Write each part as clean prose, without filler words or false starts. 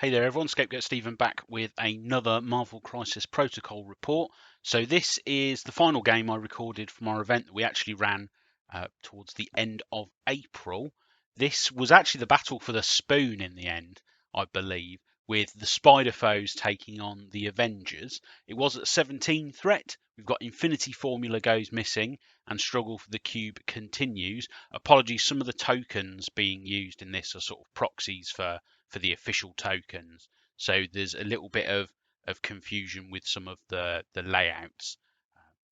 Hey there everyone, Scapegoat Stephen back with another Marvel Crisis Protocol report. So this is the final game I recorded from our event that we actually ran towards the end of April. This was actually the battle for the spoon in the end, I believe, with the Spider Foes taking on the Avengers. It was at 17 threat. We've got Infinity Formula goes missing and struggle for the cube continues. Apologies, some of the tokens being used in this are sort of proxies for the official tokens. So there's a little bit of confusion with some of the layouts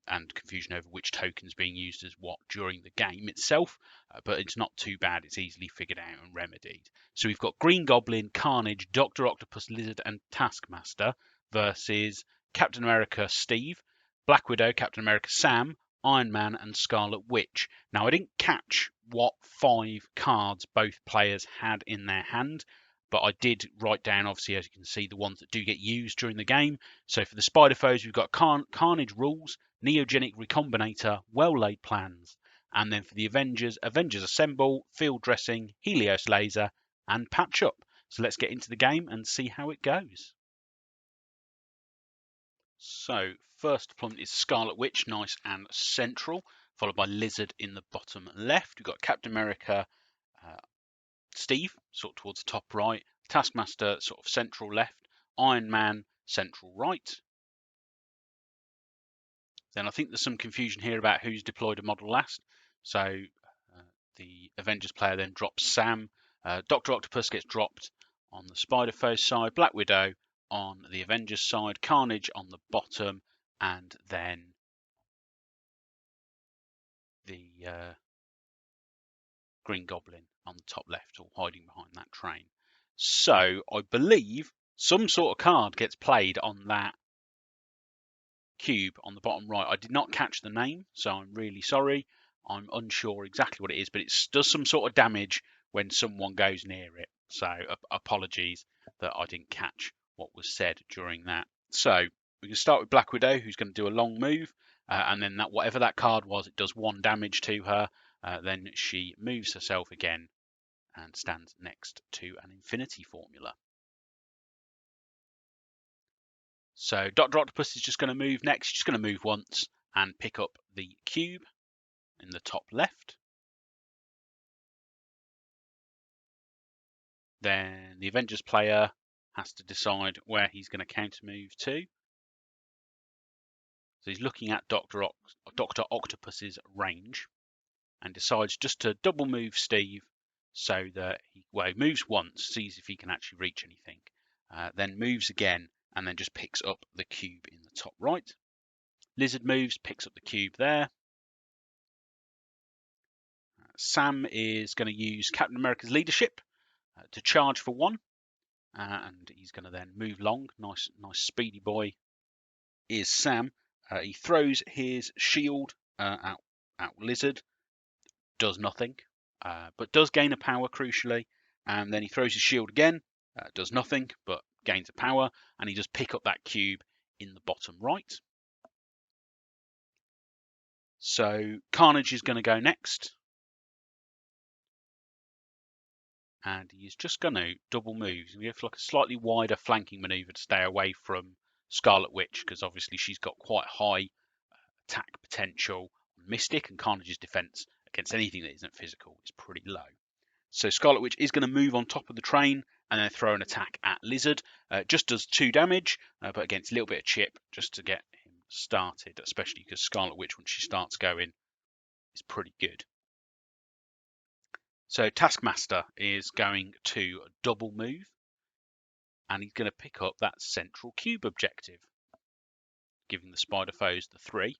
and confusion over which tokens being used as what during the game itself, but it's not too bad. It's easily figured out and remedied. So we've got Green Goblin, Carnage, Dr. Octopus, Lizard and Taskmaster versus Captain America Steve, Black Widow, Captain America Sam, Ironman and Scarlet Witch. Now I didn't catch what 5 cards both players had in their hand, but I did write down, obviously, as you can see, the ones that do get used during the game. So for the Spider Foes, we've got Carnage Rules, Neogenic Recombinator, Well Laid Plans. And then for the Avengers, Avengers Assemble, Field Dressing, Helios Laser, and Patch Up. So let's get into the game and see how it goes. So first opponent is Scarlet Witch, nice and central, followed by Lizard in the bottom left. We've got Captain America, Steve, sort of towards the top right, Taskmaster sort of central left, Iron Man central right. Then I think there's some confusion here about who's deployed a model last. So the Avengers player then drops Sam. Dr. Octopus gets dropped on the Spider Foe side, Black Widow on the Avengers side, Carnage on the bottom, and then the Green Goblin on the top left, or hiding behind that train. So I believe some sort of card gets played on that cube on the bottom right. I did not catch the name, so I'm really sorry. I'm unsure exactly what it is, but it does some sort of damage when someone goes near it. So apologies that I didn't catch what was said during that. So we can start with Black Widow, who's going to do a long move, and then that whatever that card was, it does 1 damage to her. Then she moves herself again and stands next to an Infinity Formula. So Dr. Octopus is just going to move next. She's going to move once and pick up the cube in the top left. Then the Avengers player has to decide where he's going to counter move to. So he's looking at Dr. Octopus's range and decides just to double move Steve so that he moves once, sees if he can actually reach anything, then moves again and then just picks up the cube in the top right. Lizard moves, picks up the cube there. Sam is going to use Captain America's leadership to charge for 1, and he's going to then move long. Nice speedy boy is Sam. He throws his shield at Lizard, does nothing, but does gain a power crucially, and then he throws his shield again, does nothing, but gains a power, and he just pick up that cube in the bottom right. So Carnage is going to go next. And he's just going to double move. He's going to go for like a slightly wider flanking maneuver to stay away from Scarlet Witch, because obviously she's got quite high attack potential on Mystic, and Carnage's defense against anything that isn't physical is pretty low. So Scarlet Witch is going to move on top of the train and then throw an attack at Lizard. Just does 2 damage, but against a little bit of chip just to get him started, especially because Scarlet Witch, once she starts going, is pretty good. So Taskmaster is going to double move, and he's going to pick up that central cube objective, giving the Spider Foes the 3.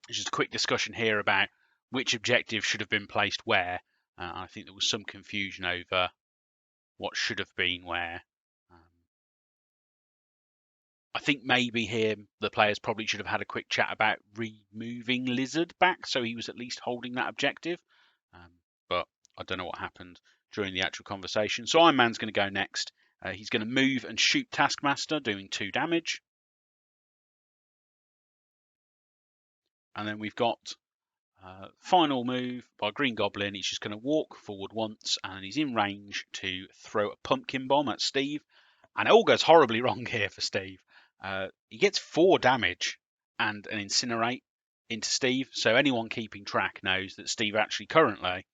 There's just a quick discussion here about which objective should have been placed where. I think there was some confusion over what should have been where. I think maybe here the players probably should have had a quick chat about removing Lizard back so he was at least holding that objective. But I don't know what happened during the actual conversation. So Iron Man's going to go next. He's going to move and shoot Taskmaster, doing 2 damage. And then we've got Final move by Green Goblin, he's just going to walk forward once, and he's in range to throw a pumpkin bomb at Steve. And it all goes horribly wrong here for Steve. He gets 4 damage and an incinerate into Steve, so anyone keeping track knows that Steve actually currently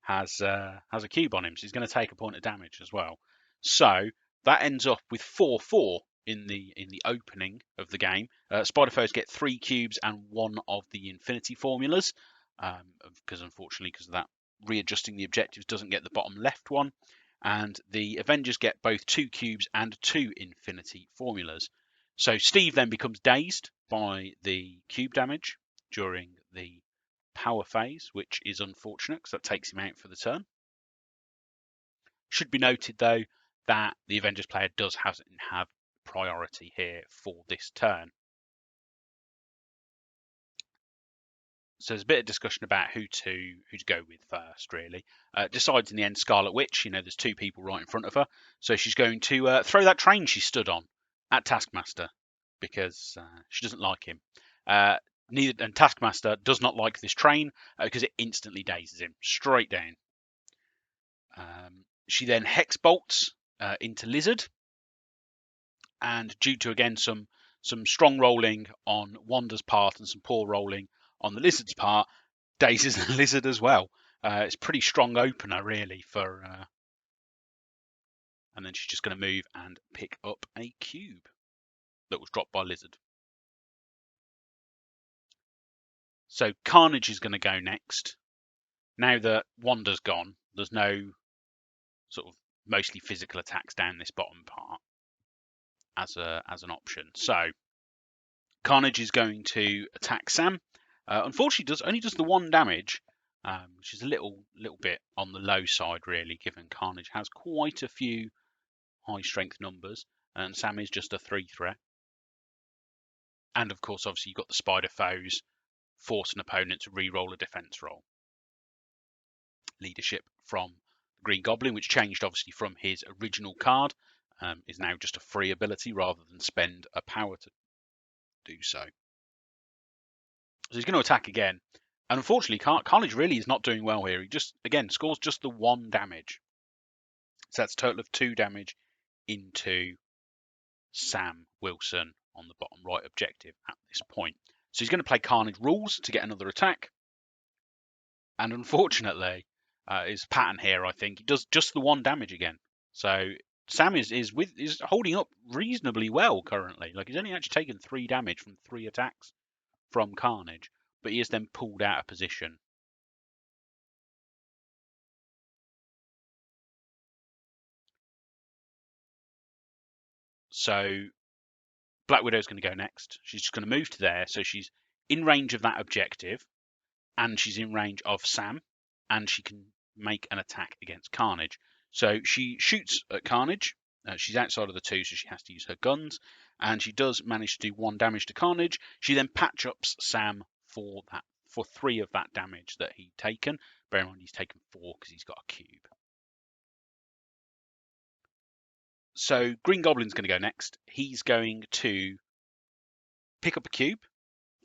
has a cube on him, so he's going to take a point of damage as well. So that ends up with 4-4 in the opening of the game. Spider-Foes get 3 cubes and 1 of the Infinity Formulas, because unfortunately, because of that, readjusting the objectives doesn't get the bottom left one. And the Avengers get both 2 cubes and 2 Infinity Formulas. So Steve then becomes dazed by the cube damage during the power phase, which is unfortunate because that takes him out for the turn. Should be noted though that the Avengers player does have priority here for this turn. So there's a bit of discussion about who to go with first, really. Decides in the end Scarlet Witch. You know, there's 2 people right in front of her, so she's going to throw that train she stood on at Taskmaster because she doesn't like him. And Taskmaster does not like this train because it instantly dazes him straight down. She then hex bolts into Lizard, and due to again some strong rolling on Wanda's part and some poor rolling on the Lizard's part, dazes the Lizard as well. It's a pretty strong opener really for. And then she's just going to move and pick up a cube that was dropped by Lizard. So Carnage is going to go next. Now that Wanda's gone, there's no sort of mostly physical attacks down this bottom part as an option. So Carnage is going to attack Sam. Unfortunately, only does the 1 damage, which is a little bit on the low side, really, given Carnage has quite a few high strength numbers, and Sam is just a 3 threat. And of course, obviously, you've got the Spider Foes force an opponent to re-roll a defense roll. Leadership from Green Goblin, which changed obviously from his original card, is now just a free ability rather than spend a power to do so. So he's going to attack again. And unfortunately, Carnage really is not doing well here. He just, again, scores just the 1 damage. So that's a total of 2 damage into Sam Wilson on the bottom right objective at this point. So he's going to play Carnage Rules to get another attack. And unfortunately, his pattern here, I think, he does just the 1 damage again. So Sam is holding up reasonably well currently. Like, he's only actually taken 3 damage from 3 attacks from Carnage, but he is then pulled out of position. So Black Widow's going to go next. She's just going to move to there, so she's in range of that objective, and she's in range of Sam, and she can make an attack against Carnage. So she shoots at Carnage. She's outside of the 2, so she has to use her guns, and she does manage to do 1 damage to Carnage. She then patch-ups Sam for 3 of that damage that he'd taken. Bear in mind he's taken 4 because he's got a cube. So Green Goblin's going to go next. He's going to pick up a cube.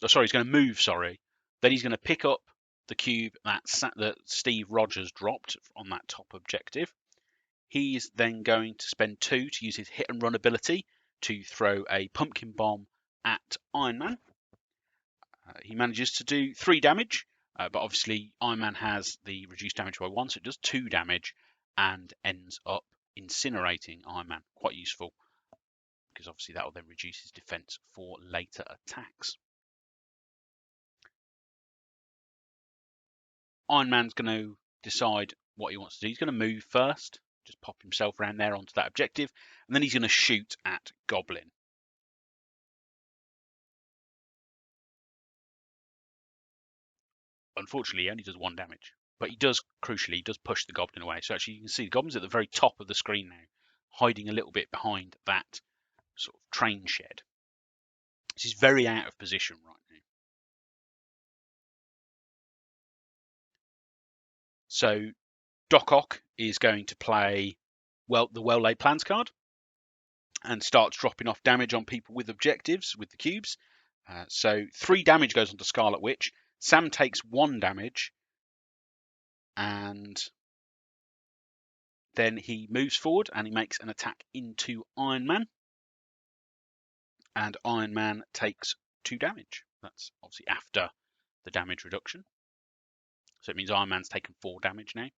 Oh, sorry, he's going to move, sorry. Then he's going to pick up the cube that Steve Rogers dropped on that top objective. He's then going to spend 2 to use his hit and run ability to throw a pumpkin bomb at Ironman. He manages to do 3 damage, but obviously Ironman has the reduced damage by 1, so it does 2 damage and ends up incinerating Ironman. Quite useful, because obviously that will then reduce his defense for later attacks. Ironman's going to decide what he wants to do. He's going to move first, just pop himself around there onto that objective, and then he's going to shoot at Goblin. Unfortunately, he only does 1 damage, but he does, crucially, he does push the Goblin away. So actually you can see the Goblin's at the very top of the screen now, hiding a little bit behind that sort of train shed. This is very out of position right now. So Doc Ock is going to play the Well-Laid Plans card and starts dropping off damage on people with objectives with the cubes. So 3 damage goes onto Scarlet Witch. Sam takes 1 damage, and then he moves forward and he makes an attack into Ironman, and Ironman takes 2 damage. That's obviously after the damage reduction. So it means Ironman's taken 4 damage now.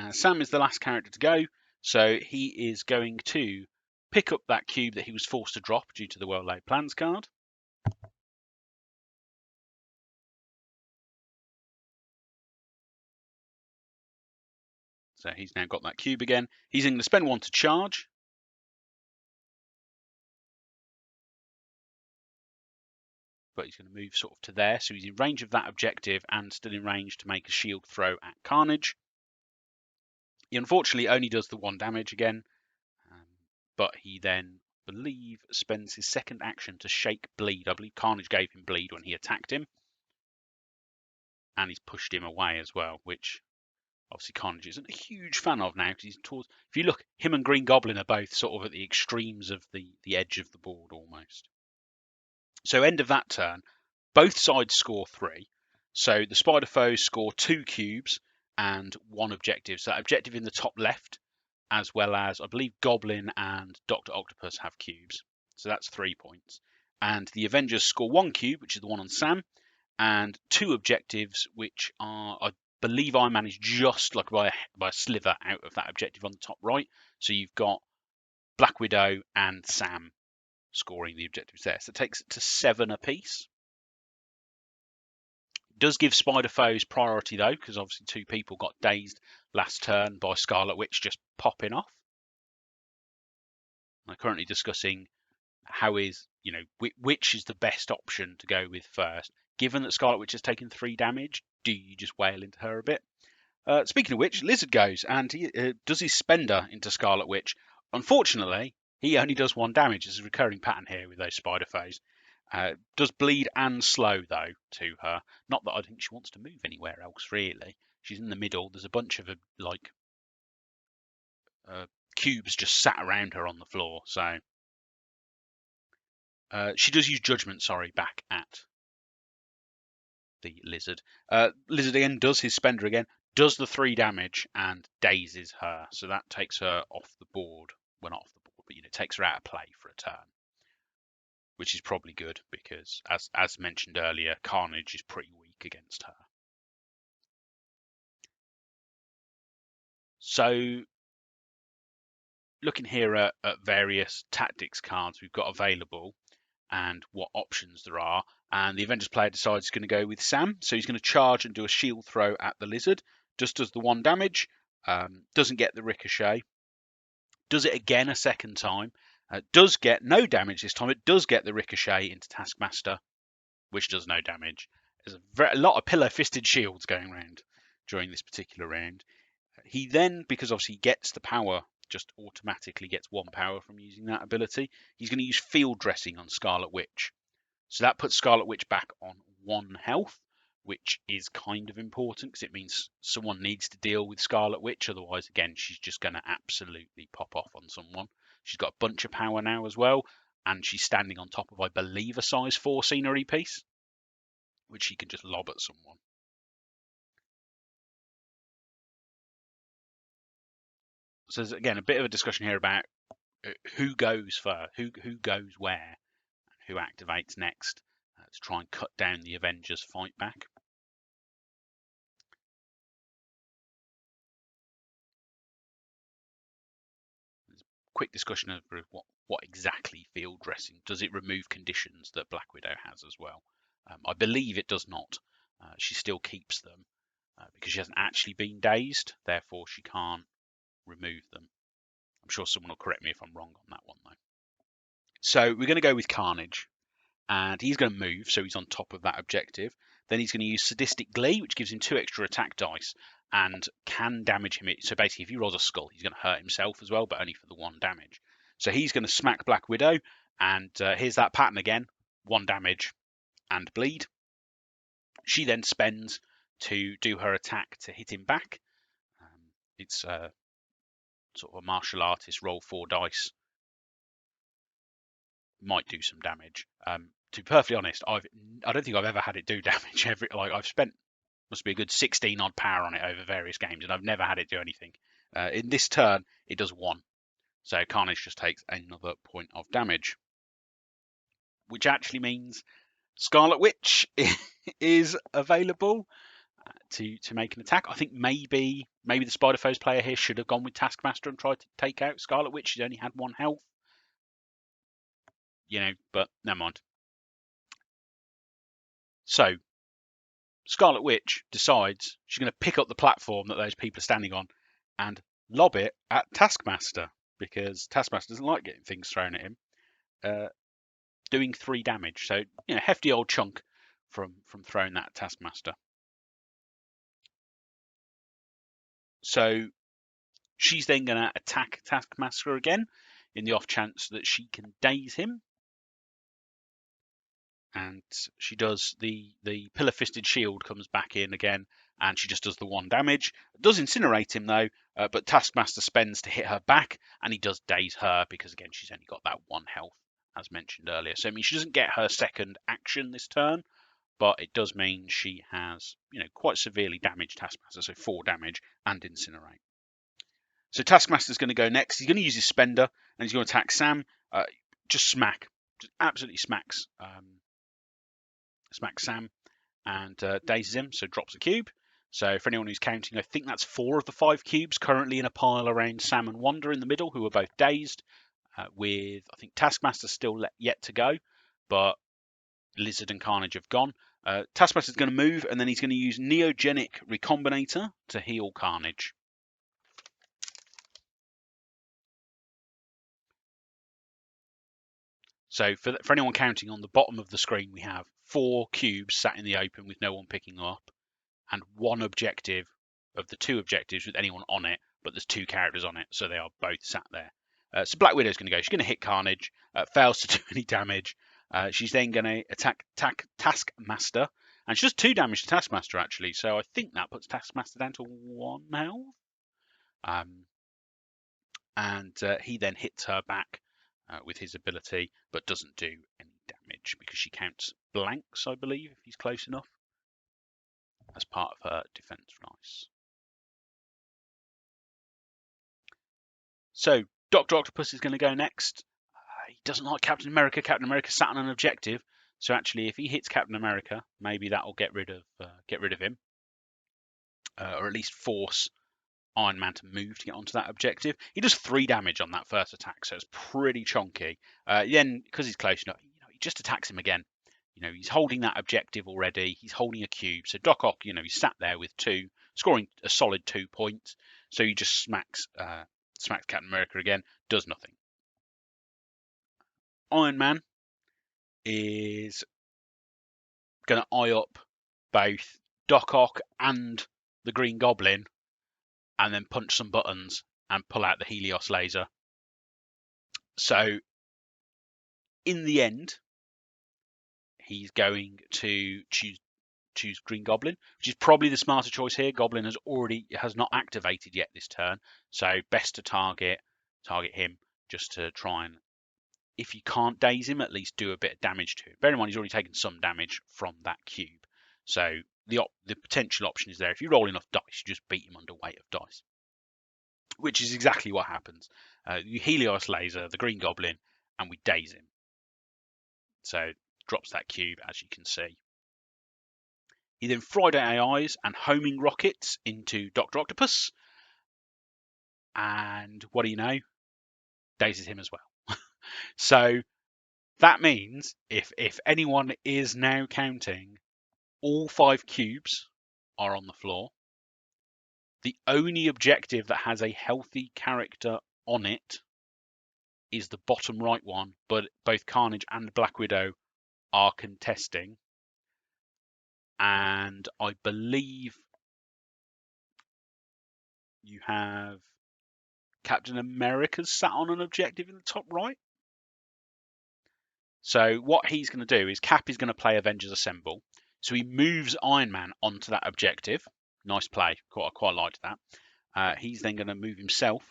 Sam is the last character to go, so he is going to pick up that cube that he was forced to drop due to the Well-Laid Plans card. So he's now got that cube again. He's going to spend 1 to charge. But he's going to move sort of to there, so he's in range of that objective and still in range to make a shield throw at Carnage. He unfortunately only does the 1 damage again, but he then, I believe, spends his second action to shake bleed. I believe Carnage gave him bleed when he attacked him, and he's pushed him away as well, which obviously Carnage isn't a huge fan of now, because he's towards, if you look, him and Green Goblin are both sort of at the extremes of the edge of the board almost. So end of that turn, both sides score 3. So the spider foes score 2 cubes and 1 objective. So that objective in the top left, as well as I believe Goblin and Dr. Octopus have cubes. So that's 3 points. And the Avengers score 1 cube, which is the one on Sam, and 2 objectives, which are, I believe I managed just like by a sliver out of that objective on the top right. So you've got Black Widow and Sam scoring the objectives there. So it takes it to 7 apiece. Does give spider foes priority though, because obviously 2 people got dazed last turn by Scarlet Witch just popping off. I'm currently discussing how is, which is the best option to go with first. Given that Scarlet Witch has taken 3 damage, do you just wail into her a bit? Speaking of which, Lizard goes and he does his spender into Scarlet Witch. Unfortunately, he only does 1 damage. There's a recurring pattern here with those spider foes. Does bleed and slow, though, to her. Not that I think she wants to move anywhere else, really. She's in the middle. There's a bunch of, cubes just sat around her on the floor. So she does use Judgment, back at the Lizard. Lizard again does his spender again, does the 3 damage, and dazes her. So that takes her off the board. Well, not off the board, but, it takes her out of play for a turn, which is probably good because, as mentioned earlier, Carnage is pretty weak against her. So, looking here at various tactics cards we've got available and what options there are, and the Avengers player decides he's going to go with Sam. So he's going to charge and do a shield throw at the Lizard. Just does the 1 damage, doesn't get the ricochet, does it again a second time, does get no damage this time. It does get the ricochet into Taskmaster, which does no damage. There's a lot of pillow-fisted shields going around during this particular round. He then, because obviously he gets the power, just automatically gets 1 power from using that ability, he's going to use field dressing on Scarlet Witch. So that puts Scarlet Witch back on 1 health, which is kind of important because it means someone needs to deal with Scarlet Witch. Otherwise, again, she's just going to absolutely pop off on someone. She's got a bunch of power now as well, and she's standing on top of, I believe, a size 4 scenery piece, which she can just lob at someone. So there's, again, a bit of a discussion here about who goes first, who goes where, and who activates next to try and cut down the Avengers fight back. There's a quick discussion of what exactly field dressing does. It remove conditions that Black Widow has as well? I believe it does not. She still keeps them because she hasn't actually been dazed, therefore she can't remove them. I'm sure someone will correct me if I'm wrong on that one though. So we're going to go with Carnage, and he's going to move, so he's on top of that objective. Then he's going to use Sadistic Glee, which gives him 2 extra attack dice and can damage him. So basically, if he rolls a skull, he's going to hurt himself as well, but only for the 1 damage. So he's going to smack Black Widow, and here's that pattern again: 1 damage and bleed. She then spends to do her attack to hit him back. It's sort of a martial artist, roll 4 dice might do some damage. To be perfectly honest, I don't think I've ever had it do damage. I've spent must be a good 16 odd power on it over various games, and I've never had it do anything. In this turn, it does 1, so Carnage just takes another point of damage, which actually means Scarlet Witch is available to make an attack. I think maybe the Spider Foes player here should have gone with Taskmaster and tried to take out Scarlet Witch. She's only had 1 health, but never mind. So Scarlet Witch decides she's going to pick up the platform that those people are standing on and lob it at Taskmaster, because Taskmaster doesn't like getting things thrown at him, doing 3 damage. So hefty old chunk from throwing that at Taskmaster. So she's then going to attack Taskmaster again in the off chance that she can daze him. And she does the pillar-fisted shield comes back in again, and she just does the 1 damage. Does incinerate him though, but Taskmaster spends to hit her back, and he does daze her because again she's only got that 1 health as mentioned earlier. So I mean she doesn't get her second action this turn, but it does mean she has quite severely damaged Taskmaster, so 4 damage and incinerate. So Taskmaster's going to go next. He's going to use his spender, and he's going to attack Sam. Just absolutely smacks Sam and dazes him, so drops a cube. So for anyone who's counting, I think that's 4 of the 5 cubes currently in a pile around Sam and Wanda in the middle, who are both dazed, with I think Taskmaster still yet to go, but Lizard and Carnage have gone. Taskmaster's going to move, and then he's going to use Neogenic Recombinator to heal Carnage. So for anyone counting, on the bottom of the screen we have 4 cubes sat in the open with no one picking them up, and 1 objective of the 2 objectives with anyone on it, but there's 2 characters on it, so they are both sat there. So Black Widow's going to go. She's going to hit Carnage, fails to do any damage. She's then going to attack Taskmaster, and she does 2 damage to Taskmaster actually, so I think that puts Taskmaster down to 1 health. And he then hits her back with his ability, but doesn't do any damage because she counts blanks, I believe, if he's close enough, as part of her defense dice. So Dr. Octopus is going to go next. He doesn't like Captain America. Captain America sat on an objective, so actually, if he hits Captain America, maybe that will get rid of him, or at least force Iron Man to move to get onto that objective. He does 3 damage on that first attack, so it's pretty chunky. Then, because he's close enough, he just attacks him again. He's holding that objective already. He's holding a cube. So Doc Ock, he's sat there with 2, scoring a solid 2 points. So he just smacks Captain America again, does nothing. Iron Man is going to eye up both Doc Ock and the Green Goblin, and then punch some buttons and pull out the Helios Laser. So in the end, he's going to choose Green Goblin, which is probably the smarter choice here. Goblin has not activated yet this turn, so best to target him just to try and, if you can't daze him, at least do a bit of damage to him. Bear in mind he's already taken some damage from that cube, so the potential option is there. If you roll enough dice, you just beat him under weight of dice, which is exactly what happens. You Helios Laser the Green Goblin, and we daze him. So drops that cube, as you can see. He then fried AIs and homing rockets into Dr. Octopus, and what do you know? Dazes him as well. So that means if anyone is now counting, all 5 cubes are on the floor. The only objective that has a healthy character on it is the bottom right one, but both Carnage and Black Widow are contesting. And I believe you have Captain America sat on an objective in the top right. So what he's going to do is Cap is going to play Avengers Assemble. So he moves Iron Man onto that objective. Nice play. I quite liked that. He's then going to move himself.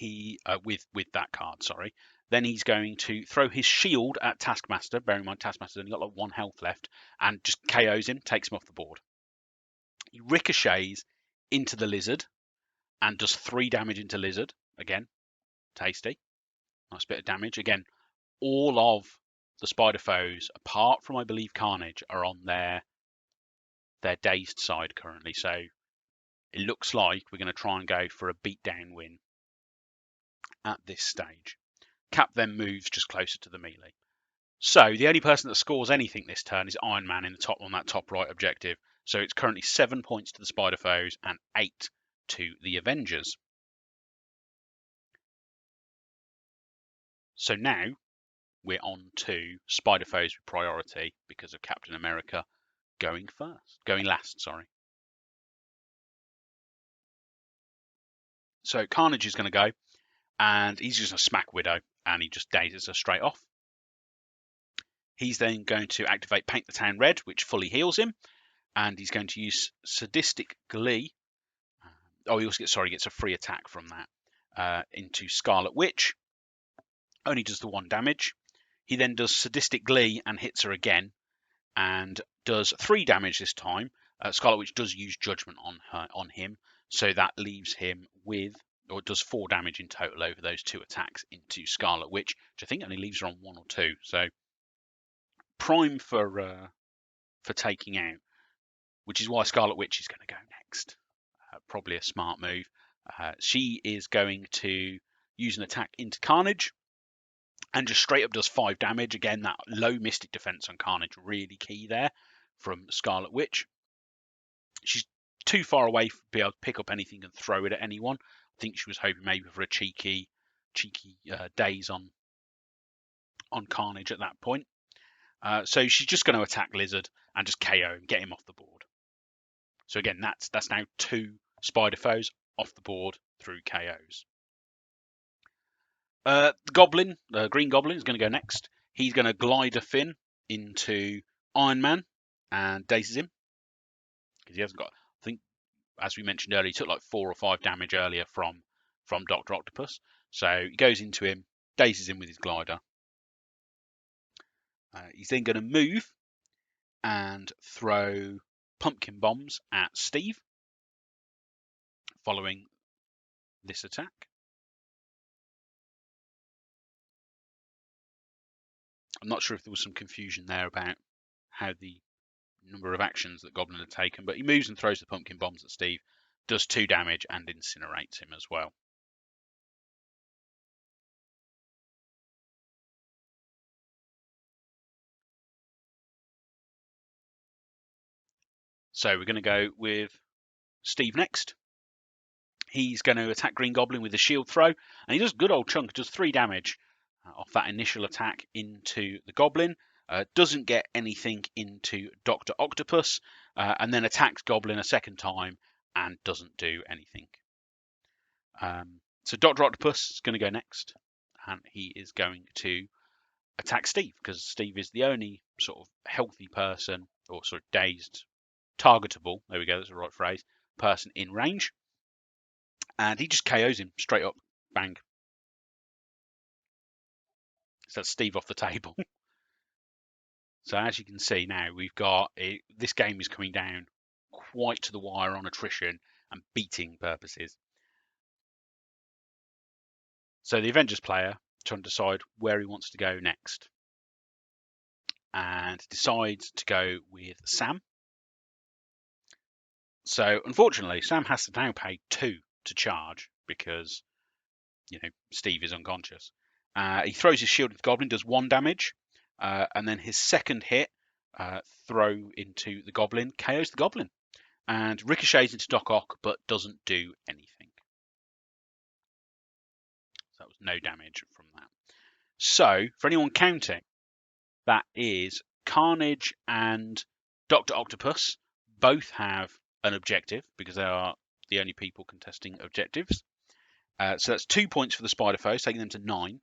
With that card, sorry. Then he's going to throw his shield at Taskmaster. Bearing in mind, Taskmaster's only got like 1 health left, and just KOs him, takes him off the board. He ricochets into the lizard and does 3 damage into lizard. Again, tasty. Nice bit of damage. Again, all of the spider foes, apart from I believe Carnage, are on their dazed side currently. So it looks like we're going to try and go for a beatdown win at this stage. Cap then moves just closer to the melee. So the only person that scores anything this turn is Ironman in the top on that top right objective. So it's currently 7 points to the spider foes and 8 to the Avengers. So now we're on to spider foes with priority because of Captain America going last, sorry. So Carnage is going to go, and he's just a smack Widow, and he just dazes her straight off. He's then going to activate Paint the Town Red, which fully heals him, and he's going to use Sadistic Glee. Oh, he also gets a free attack from that into Scarlet Witch. Only does the 1 damage. He then does Sadistic Glee and hits her again, and does 3 damage this time. Scarlet Witch does use Judgment on him, so that leaves him with, or it does 4 damage in total over those 2 attacks into Scarlet Witch, which I think only leaves her on 1 or 2. So prime for taking out, which is why Scarlet Witch is going to go next. Probably a smart move. She is going to use an attack into Carnage and just straight up does 5 damage. Again, that low Mystic Defense on Carnage really key there from Scarlet Witch. She's too far away to be able to pick up anything and throw it at anyone. I think she was hoping maybe for a cheeky daze on Carnage at that point. So she's just going to attack Lizard and just KO him, get him off the board. So again, that's now 2 spider foes off the board through KOs. The Goblin, the Green Goblin, is going to go next. He's going to glide a fin into Ironman and dazes him because he hasn't got. I think, as we mentioned earlier, he took like 4 or 5 damage earlier from Dr. Octopus. So he goes into him, dazes him with his glider. He's then going to move and throw pumpkin bombs at Steve following this attack. I'm not sure if there was some confusion there about how the number of actions that Goblin had taken, but he moves and throws the pumpkin bombs at Steve, does 2 damage and incinerates him as well. So we're going to go with Steve next. He's going to attack Green Goblin with a shield throw, and he does a good old chunk, does 3 damage off that initial attack into the Goblin. Doesn't get anything into Dr. Octopus, and then attacks Goblin a second time and doesn't do anything. So Dr. Octopus is going to go next, and he is going to attack Steve, because Steve is the only sort of healthy person, or sort of dazed, targetable, there we go, that's the right phrase, person in range. And he just KOs him straight up, bang. So that's Steve off the table. So as you can see now, we've got this game is coming down quite to the wire on attrition and beating purposes. So the Avengers player trying to decide where he wants to go next, and decides to go with Sam. So unfortunately, Sam has to now pay 2 to charge because, Steve is unconscious. He throws his shield at the Goblin, does 1 damage, and then his second hit, throw into the Goblin, KOs the Goblin, and ricochets into Doc Ock, but doesn't do anything. So that was no damage from that. So for anyone counting, that is Carnage and Dr. Octopus both have an objective because they are the only people contesting objectives. So that's 2 points for the Spider Foes, taking them to 9,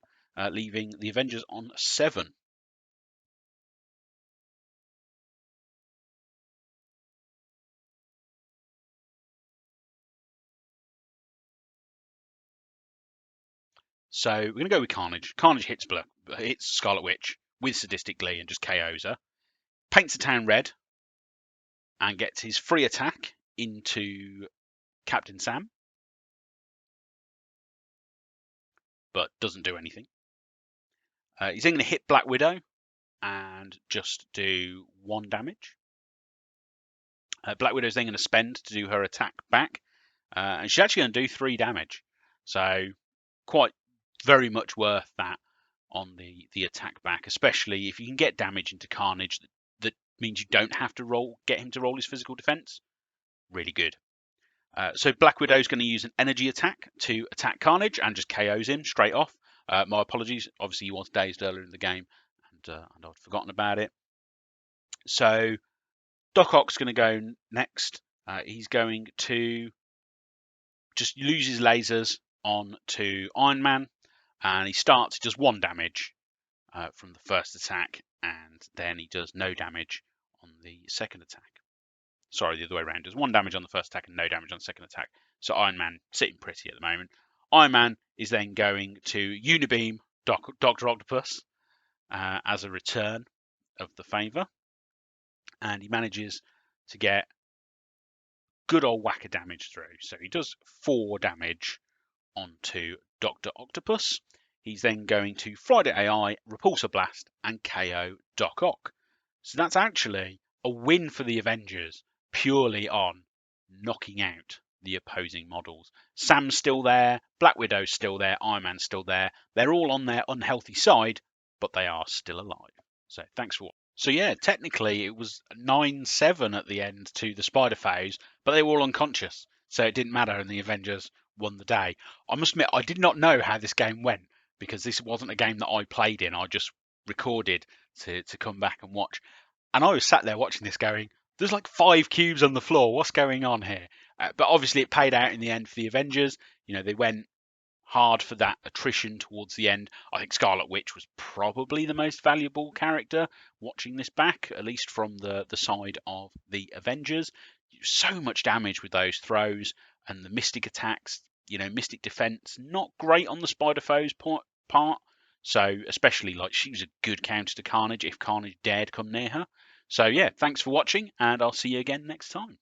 leaving the Avengers on 7. So we're going to go with Carnage. Carnage hits Scarlet Witch with Sadistic Glee and just KOs her. Paints the town red and gets his free attack into Captain Sam, but doesn't do anything. He's then going to hit Black Widow and just do 1 damage. Black Widow's then going to spend to do her attack back, and she's actually going to do 3 damage. So quite very much worth that on the attack back, especially if you can get damage into Carnage that means you don't have to get him to roll his physical defense. Really good. So Black Widow's going to use an energy attack to attack Carnage and just KOs him straight off. My apologies. Obviously, he was dazed earlier in the game, and I'd forgotten about it. So Doc Ock's going to go next. He's going to just lose his lasers on to Ironman, and he starts just 1 damage from the first attack, and then he does no damage on the second attack. Sorry, the other way around. Does 1 damage on the first attack and no damage on the second attack. So Iron Man sitting pretty at the moment. Iron Man is then going to Unibeam Dr. Octopus as a return of the favour. And he manages to get good old whack of damage through. So he does 4 damage onto Dr. Octopus. He's then going to Friday AI, Repulsor Blast, and KO Doc Ock. So that's actually a win for the Avengers, purely on knocking out the opposing models. Sam's still there, Black Widow's still there, Iron Man's still there. They're all on their unhealthy side, but they are still alive. So thanks for watching. So yeah, technically it was 9-7 at the end to the Spider Foes, but they were all unconscious, so it didn't matter, and the Avengers won the day. I must admit, I did not know how this game went, because this wasn't a game that I played in. I just recorded to come back and watch. And I was sat there watching this going, there's like 5 cubes on the floor. What's going on here? But obviously it paid out in the end for the Avengers. You know, they went hard for that attrition towards the end. I think Scarlet Witch was probably the most valuable character watching this back, at least from the side of the Avengers. So much damage with those throws and the mystic attacks. You know, mystic defense, not great on the Spider Foes part. So especially, like, she was a good counter to Carnage if Carnage dared come near her. So yeah, thanks for watching, and I'll see you again next time.